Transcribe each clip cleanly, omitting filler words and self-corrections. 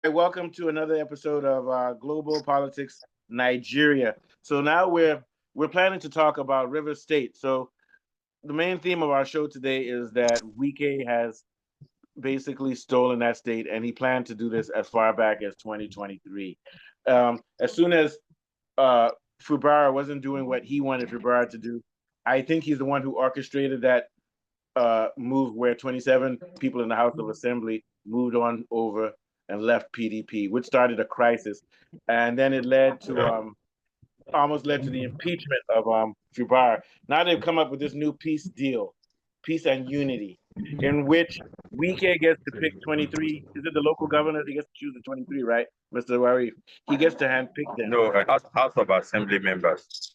Hey, welcome to another episode of Global Politics Nigeria. So now we're planning to talk about River State. So the main theme of our show today is that Wike has basically stolen that state, and he planned to do this as far back as 2023. As soon as uh, Fubara wasn't doing what he wanted Fubara to do, I think he's the one who orchestrated that move where 27 people in the House of Assembly moved on over and left PDP, which started a crisis, and then it led to almost led to the impeachment of Fubara. Now they've come up with this new peace deal, peace and unity, in which Wike gets to pick 23. Is it the local governor? He gets to choose the 23, right, Mr. Warif? He gets to handpick them. No, House of Assembly members.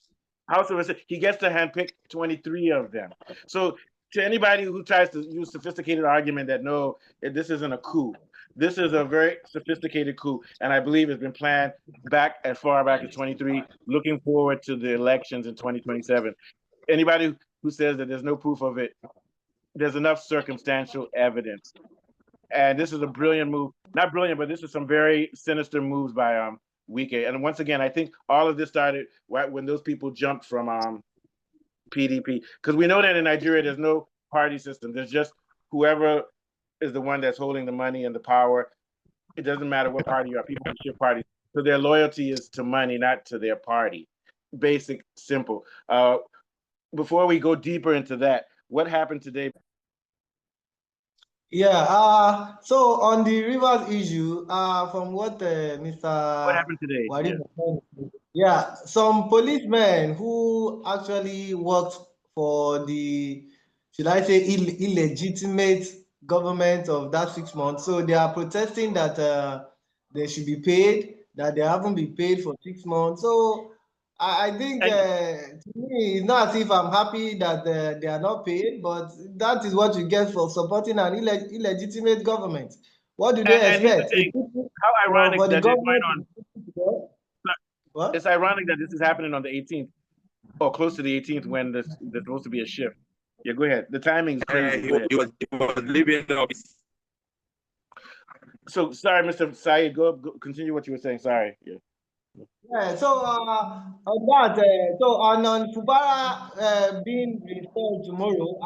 House of Assembly, he gets to handpick 23 of them. So to anybody who tries to use sophisticated argument that no, this isn't a coup. This is a very sophisticated coup, and I believe it's been planned back as far back as 23, looking forward to the elections in 2027. Anybody who says that there's no proof of it, there's enough circumstantial evidence. And this is a brilliant move. Not brilliant, but this is some very sinister moves by Wike. And once again, I think all of this started right when those people jumped from PDP, because we know that in Nigeria there's no party system. There's just whoever is the one that's holding the money and the power. It doesn't matter what party you are. People can shift parties, so their loyalty is to money, not to their party. Basic, simple. Before we go deeper into that, what happened today? Yeah, so on the rivers issue, from what What Mr. happened today? Warif yeah, some policemen who actually worked for the, should I say, illegitimate government of that 6 months. So they are protesting that they should be paid, that they haven't been paid for 6 months. So I think to me, it's not as if I'm happy that they are not paid, but that is what you get for supporting an illegitimate government. What do they And here's the expect? thing: how ironic For the that they're going government on. what? It's ironic that this is happening on the 18th or close to the 18th when there's supposed to be a shift. Yeah, go ahead. The timing is crazy. He was leaving the office. So sorry, Mr. Saeed. Go continue what you were saying. Sorry. Yeah. Yeah, so on that, so on Fubara being installed tomorrow,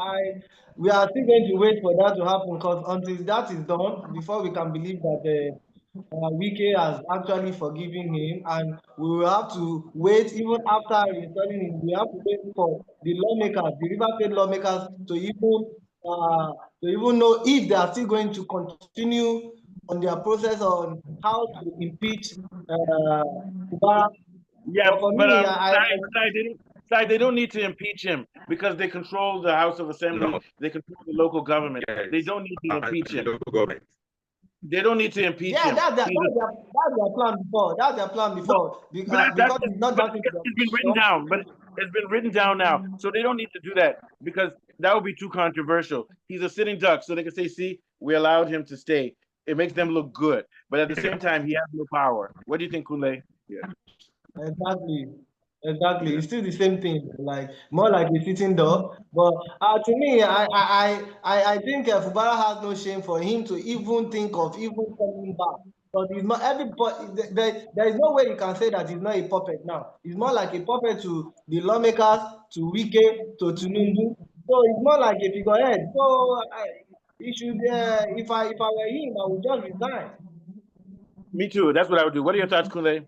we are still going to wait for that to happen, because until that is done, before we can believe that Wike has actually forgiven him, and we will have to wait even after installing him. We have to wait for the lawmakers, the River State lawmakers, uh, to even know if they are still going to continue on their process on how to impeach Fubara. Yeah, But for but me, they don't need to impeach him because they control the House of Assembly. No. They control the local government. Yes. They don't need to impeach him. Local government. They don't need to impeach yeah, him. that's their plan before. That's their plan before. Because it's not that it's been written down. But it's been written down now, so they don't need to do that because that would be too controversial. He's a sitting duck, so they can say, "See, we allowed him to stay." It makes them look good, but at the same time, he has no power. What do you think, Kunle? Yeah. Exactly. It's still the same thing, like more like a sitting dog. But to me, I think Fubara has no shame for him to even think of even coming back. But he's not everybody. There is no way you can say that he's not a puppet now. He's more like a puppet to the lawmakers, to Wike, to Tinubu. So it's more like a figurehead. So he should. If I were him, I would just resign. Me too. That's what I would do. What are your thoughts, Kunle?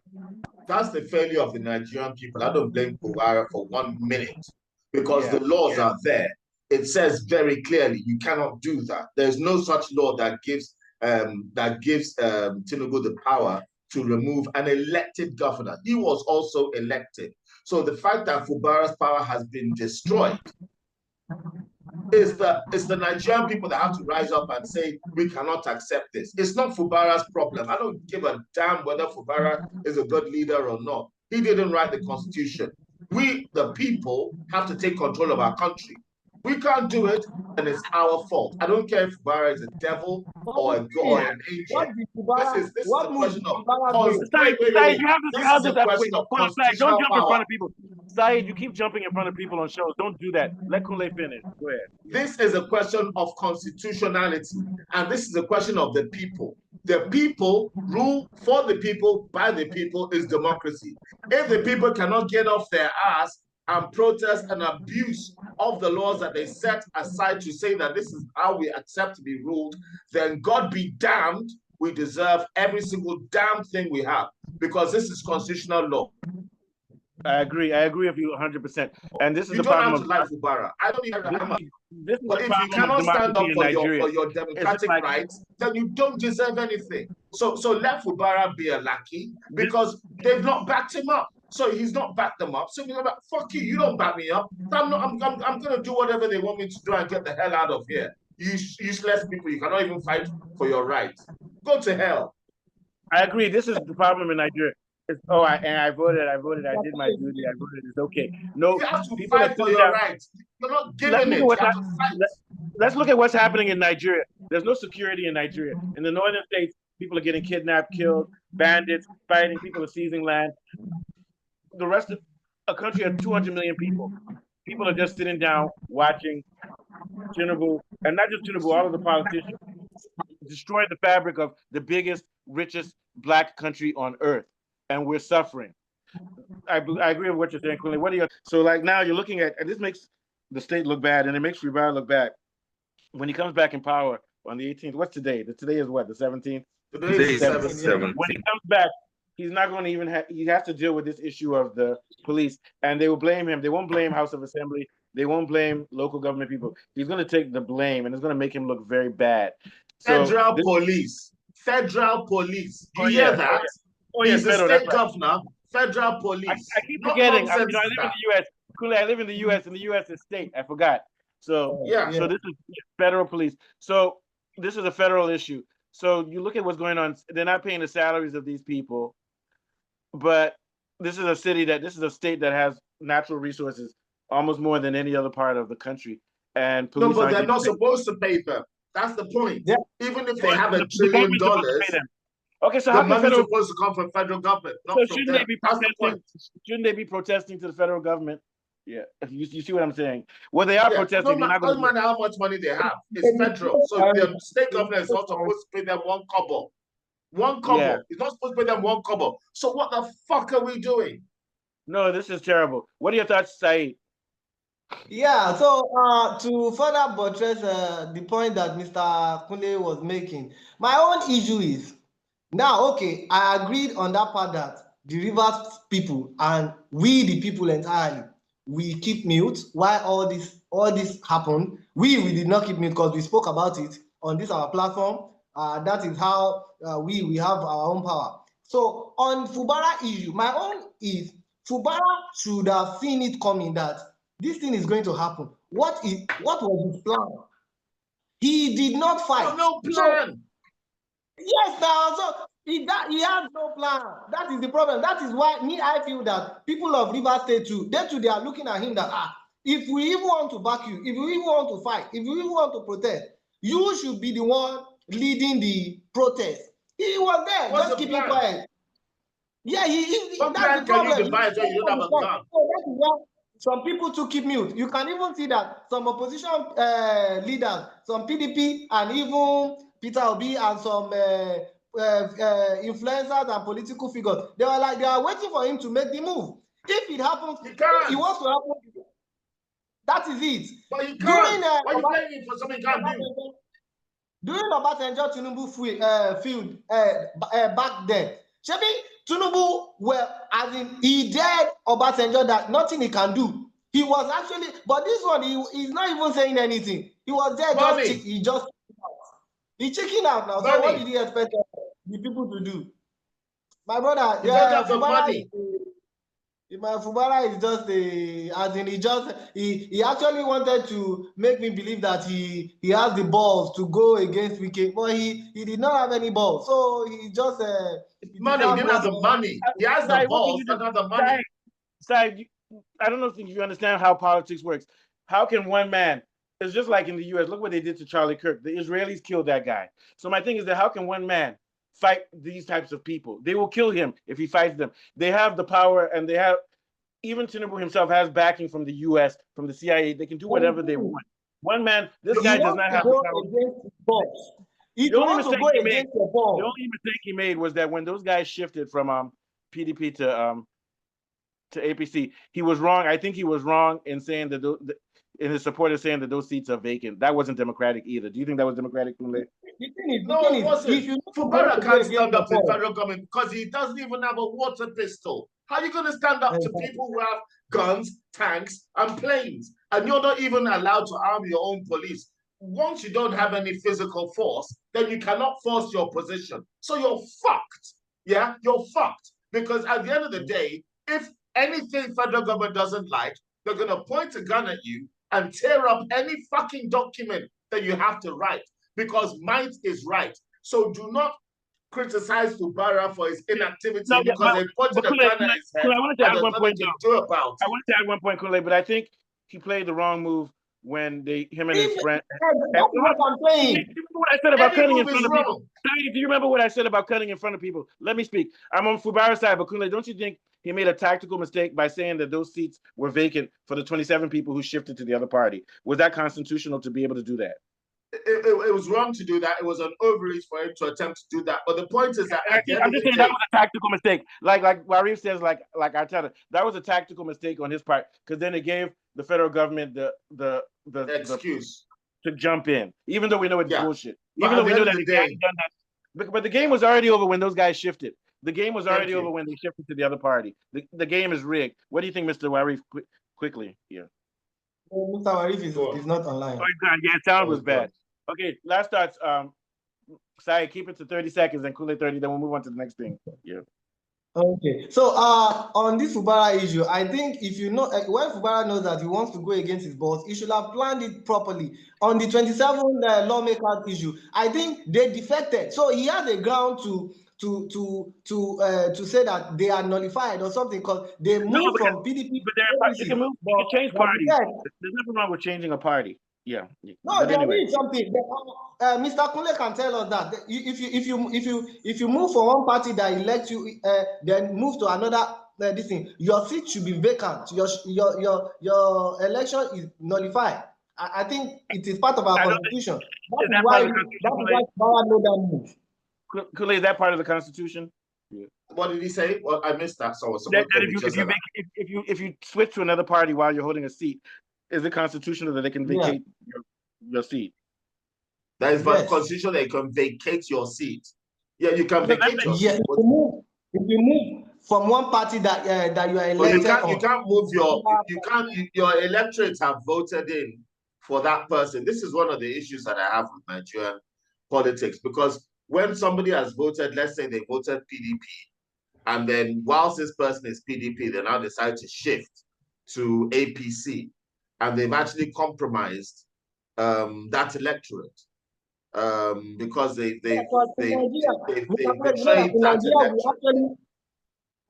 That's the failure of the Nigerian people. I don't blame Fubara for 1 minute because the laws are there. It says very clearly you cannot do that. There's no such law that gives Tinubu the power to remove an elected governor. He was also elected. So the fact that Fubara's power has been destroyed is the Nigerian people that have to rise up and say, we cannot accept this. It's not Fubara's problem. I don't give a damn whether Fubara is a good leader or not. He didn't write the constitution. We, the people, have to take control of our country. We can't do it, and it's our fault. I don't care if Fubara is a devil or an angel. This is a question of Saeed, you have this don't jump in front of people. Saeed, you keep jumping in front of people on shows. Don't do that. Let Kunle finish. Go ahead. This is a question of constitutionality, and this is a question of the people. The people rule for the people, by the people is democracy. If the people cannot get off their ass and protest and abuse of the laws that they set aside to say that this is how we accept to be ruled, then God be damned, we deserve every single damn thing we have, because this is constitutional law. I agree with you 100%. And this is the You don't problem have to like Fubara. I don't even hammer. But if you cannot stand up for your democratic rights, then you don't deserve anything. So let Fubara be a lackey, because they've not backed him up. So he's not backed them up. So you're like, fuck you, you don't back me up. I'm gonna do whatever they want me to do and get the hell out of here. You useless people, you cannot even fight for your rights. Go to hell. I agree. This is the problem in Nigeria. I voted. I did my duty. I voted. It's okay. No, you have to people fight for your rights. You're not giving it. Let's look at what's happening in Nigeria. There's no security in Nigeria. In the northern states, people are getting kidnapped, killed, bandits fighting. People are seizing land. The rest of a country of 200 million people. People are just sitting down watching Tinubu, and not just Tinubu, all of the politicians destroy the fabric of the biggest, richest Black country on earth, and we're suffering. I agree with what you're saying, Quinley. What are you? So like now you're looking at, and this makes the state look bad, and it makes Fubara look bad. When he comes back in power on the 18th, what's today? Today is what, the 17th? Today is 17th. When he comes back, he's not going to even he has to deal with this issue of the police, and they will blame him. They won't blame House of Assembly. They won't blame local government people. He's going to take the blame, and it's going to make him look very bad. So, Federal police. You hear that? He's the state governor. Federal police. I keep forgetting. I live in the U.S. Cooley, I live in the U.S. and the U.S. is state. I forgot. So So this is federal police. So this is a federal issue. So you look at what's going on. They're not paying the salaries of these people, but this is a state that has natural resources almost more than any other part of the country. And police but they're not supposed to pay them. That's the point. Yeah. Even if they have $1 trillion, okay, so the money is supposed to come from federal government. So shouldn't they be protesting to the federal government? Yeah, you see what I'm saying? Well, they are protesting. No matter how much money they have, it's federal. So the state government is not supposed to pay them one kobo. Yeah. It's not supposed to pay them one kobo. So what the fuck are we doing? No, this is terrible. What are your thoughts, Saeed? Yeah, so to further buttress the point that Mr. Kunle was making, my own issue is, now, okay, I agreed on that part that the Rivers people and we, the people entirely, we keep mute while all this happened. We did not keep mute because we spoke about it on this our platform. That is how we have our own power. So on Fubara issue, my own is Fubara should have seen it coming that this thing is going to happen. What was his plan? He did not fight. No plan. So, yes, now so he has no plan. That is the problem. That is why I feel that people of Rivers State too, they are looking at him that if we even want to back you, if we even want to fight, if we even want to protest, you should be the one leading the protest. He was there, just keeping quiet. Yeah, that's the problem. You devise when you don't have a gun? So that is why some people to keep mute. You can even see that some opposition leaders, some PDP, and even Peter Obi and some influencers and political figures, they are waiting for him to make the move. If it happens, he wants to happen. That is it. But he can't. Why are you blaming for something he can't do? During Obasanjo Tinubu field back then, Shebi Tinubu he dared Obasanjo that nothing he can do. He was actually, but this one he's not even saying anything. He was there he's checking out now. So what did he expect the people to do? My brother, Fubara is just he actually wanted to make me believe that he has the balls to go against Wike, but he did not have any balls. So he just money. He didn't have the money. He has the balls, but not the money. I don't know if you understand how politics works. How can one man? It's just like in the U.S. Look what they did to Charlie Kirk. The Israelis killed that guy. So my thing is that how can one man fight these types of people? They will kill him if he fights them. They have the power, and they have, even Tinubu himself has backing from the U.S., from the CIA. They can do whatever they want. One man, this guy does not have the power. If you want to go against your ball, the only mistake he made was that when those guys shifted from PDP to APC, he was wrong. I think he was wrong in saying that in his supporters saying that those seats are vacant. That wasn't democratic either. Do you think that was democratic? No, it wasn't. Fubara can't stand up to the federal government because he doesn't even have a water pistol. How are you going to stand up to people who have guns, tanks, and planes? And you're not even allowed to arm your own police. Once you don't have any physical force, then you cannot force your position. So you're fucked. Yeah, you're fucked. Because at the end of the day, if anything federal government doesn't like, they're going to point a gun at you and tear up any fucking document that you have to write, because might is right. So do not criticize Fubara for his inactivity because they pointed a gun at his head. I wanted to add one point. To do about it. I wanted to add one point, Kule, but I think he played the wrong move when him and his friend. That's what I'm saying. Do you remember what I said about cutting in front of wrong. people? Do you remember what I said about cutting in front of people? Let me speak. I'm on Fubara's side, but Kule, don't you think he made a tactical mistake by saying that those seats were vacant for the 27 people who shifted to the other party? Was that constitutional to be able to do that? It was wrong to do that. It was an overreach for him to attempt to do that. But the point is that I'm just saying that was a tactical mistake. Like Warif says, like Arteta, that was a tactical mistake on his part, because then it gave the federal government the excuse to jump in, even though we know it's bullshit. But even though we know that he hadn't done that. But the game was already over when those guys shifted. The game was already over when they shifted to the other party. The game is rigged. What do you think, Mr. Warif? Quickly here. Mr. Warif is not online. Oh, yeah, sound was bad. Okay, last thoughts. Sai, keep it to 30 seconds and Kule 30, then we'll move on to the next thing. Yeah. Okay, so on this Fubara issue, I think if you know, when Fubara knows that he wants to go against his boss, he should have planned it properly. On the 27 lawmakers issue, I think they defected, so he has a ground to say that they are nullified or something, because they moved from PDP. But you can change parties. There's nothing wrong with changing a party. Yeah. No, there is something. Mr. Kunle can tell us that if you move from one party that elects you, then move to another, this thing, your seat should be vacant. Your election is nullified. I think it is part of our constitution. That is why Bauer know that move. Kule, is that part of the Constitution? Yeah. What did he say? Well, I missed that. So if you switch to another party while you're holding a seat, is it constitutional that they can vacate your seat? That is constitutional that you can vacate your seat. Yeah, you can vacate your seat. Yeah, if you move from one party that you are elected, you can't move your electorates have voted in for that person. This is one of the issues that I have with Nigerian politics, because when somebody has voted, let's say they voted PDP, and then whilst this person is PDP, they now decide to shift to APC, and they've actually compromised that electorate because they betrayed that electorate.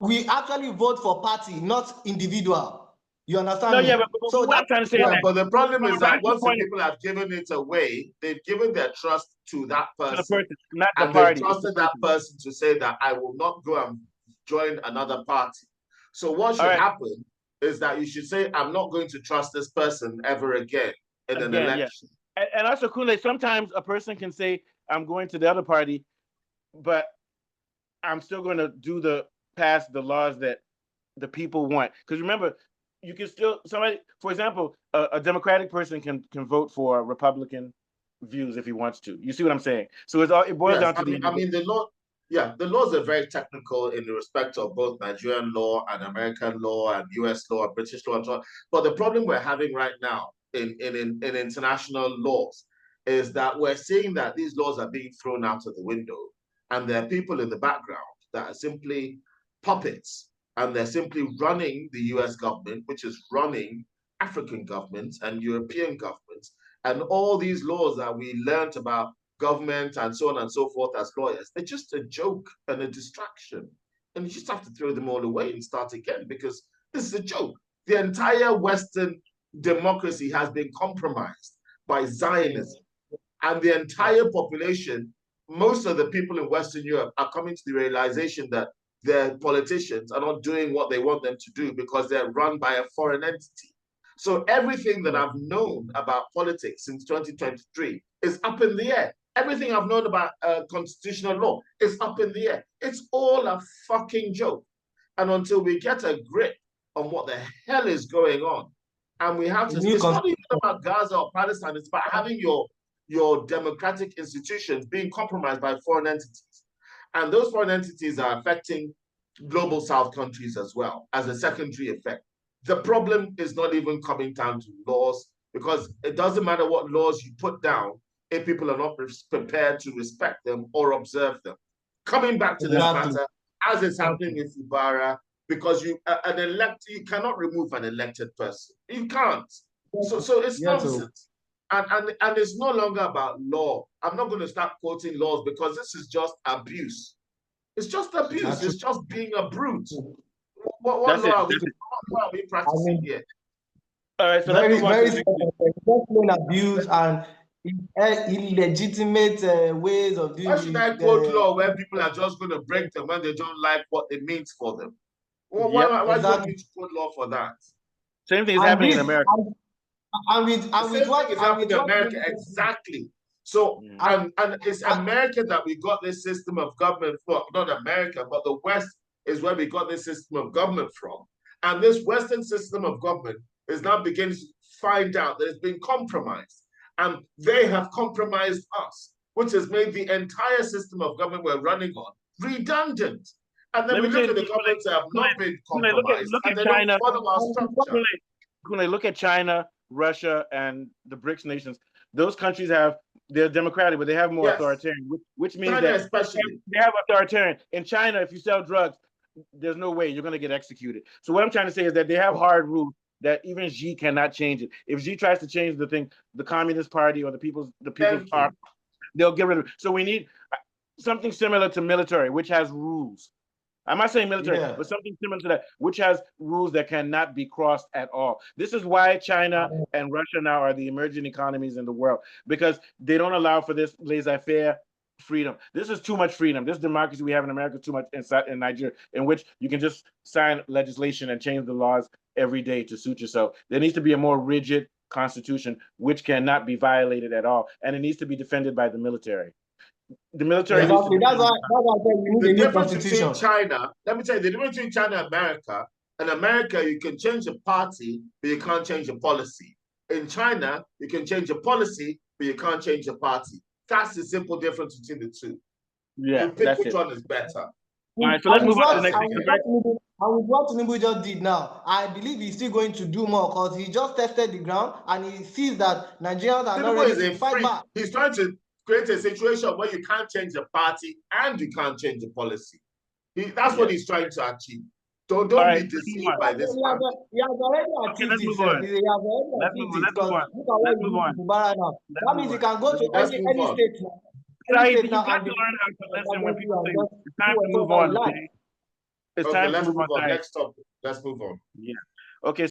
We actually vote for party, not individual. You understand? No, yeah, but so what I'm trying to say is but the problem is that once the people have given it away, they've given their trust to that person, not the and party. They trusted that person to say that I will not go and join another party. So what should happen is that you should say, I'm not going to trust this person ever again in an election. Yeah. And also, Kule, sometimes a person can say, I'm going to the other party, but I'm still going to pass the laws that the people want. Because remember, you can still, for example, a Democratic person can vote for Republican views if he wants to. You see what I'm saying? So it boils down to the law. Yeah, the laws are very technical in the respect of both Nigerian law and American law and US law and British law and so on. But the problem we're having right now in international laws is that we're seeing that these laws are being thrown out of the window, and there are people in the background that are simply puppets, and they're simply running the US government, which is running African governments and European governments, and all these laws that we learned about government and so on and so forth as lawyers, they're just a joke and a distraction. And you just have to throw them all away and start again, because this is a joke. The entire Western democracy has been compromised by Zionism. And the entire population, most of the people in Western Europe are coming to the realization that their politicians are not doing what they want them to do because they're run by a foreign entity. So everything that I've known about politics since 2023 is up in the air. Everything I've known about constitutional law is up in the air. It's all a fucking joke. And until we get a grip on what the hell is going on, and we have to, it's not even about Gaza or Palestine, it's about having your democratic institutions being compromised by foreign entities. And those foreign entities are affecting global South countries as well as a secondary effect. The problem is not even coming down to laws, because it doesn't matter what laws you put down if people are not prepared to respect them or observe them. Coming back to this matter, as is happening in Fubara, because you cannot remove an elected person. You can't. So it's nonsense. And it's no longer about law. I'm not going to start quoting laws because this is just abuse. It's just abuse. It's just being a brute. What law are we practicing here? All right, so very abuse and illegitimate ways of doing it. Why should I quote law when people are just going to break them when they don't like what it means for them? Well, why do you need to quote law for that? Same thing is happening in America. With what is happening in America, exactly. So, and it's America that we got this system of government from, not America, but the West is where we got this system of government from. And this Western system of government is now beginning to find out that it's been compromised. And they have compromised us, which has made the entire system of government we're running on redundant. And then we look at the governments that have not been compromised, and they don't follow our structure. When I look at China, Russia, and the BRICS nations, those countries they're democratic, but they have more authoritarian, which means China that especially. they have authoritarian. In China, if you sell drugs, there's no way you're going to get executed. So what I'm trying to say is that they have hard rules that even Xi cannot change it. If Xi tries to change the thing, the Communist Party or the People's Party, they'll get rid of it. So we need something similar to military, which has rules. I'm not saying military, but something similar to that, which has rules that cannot be crossed at all. This is why China and Russia now are the emerging economies in the world, because they don't allow for this laissez-faire freedom. This is too much freedom. This democracy we have in America is too much in Nigeria, in which you can just sign legislation and change the laws every day to suit yourself. There needs to be a more rigid constitution, which cannot be violated at all, and it needs to be defended by the military. The military. Exactly. That's why we need a new constitution. China, let me tell you, the difference between China and America. In America, you can change a party, but you can't change a policy. In China, you can change a policy, but you can't change a party. That's the simple difference between the two. Yeah, you pick which one is better. All right, so let's move on to the next thing. And with what Tinubu just did now, I believe he's still going to do more, because he just tested the ground and he sees that Nigerians are not ready to fight back. He's trying to create a situation where you can't change the party and you can't change the policy. That's what he's trying to achieve. Don't be deceived by this. He has already achieved it. Let's move on. That means he can go to any state now. You got to learn how to listen when people say it's time to move on. It's time to move on. Next topic. Let's move on. Yeah. Okay.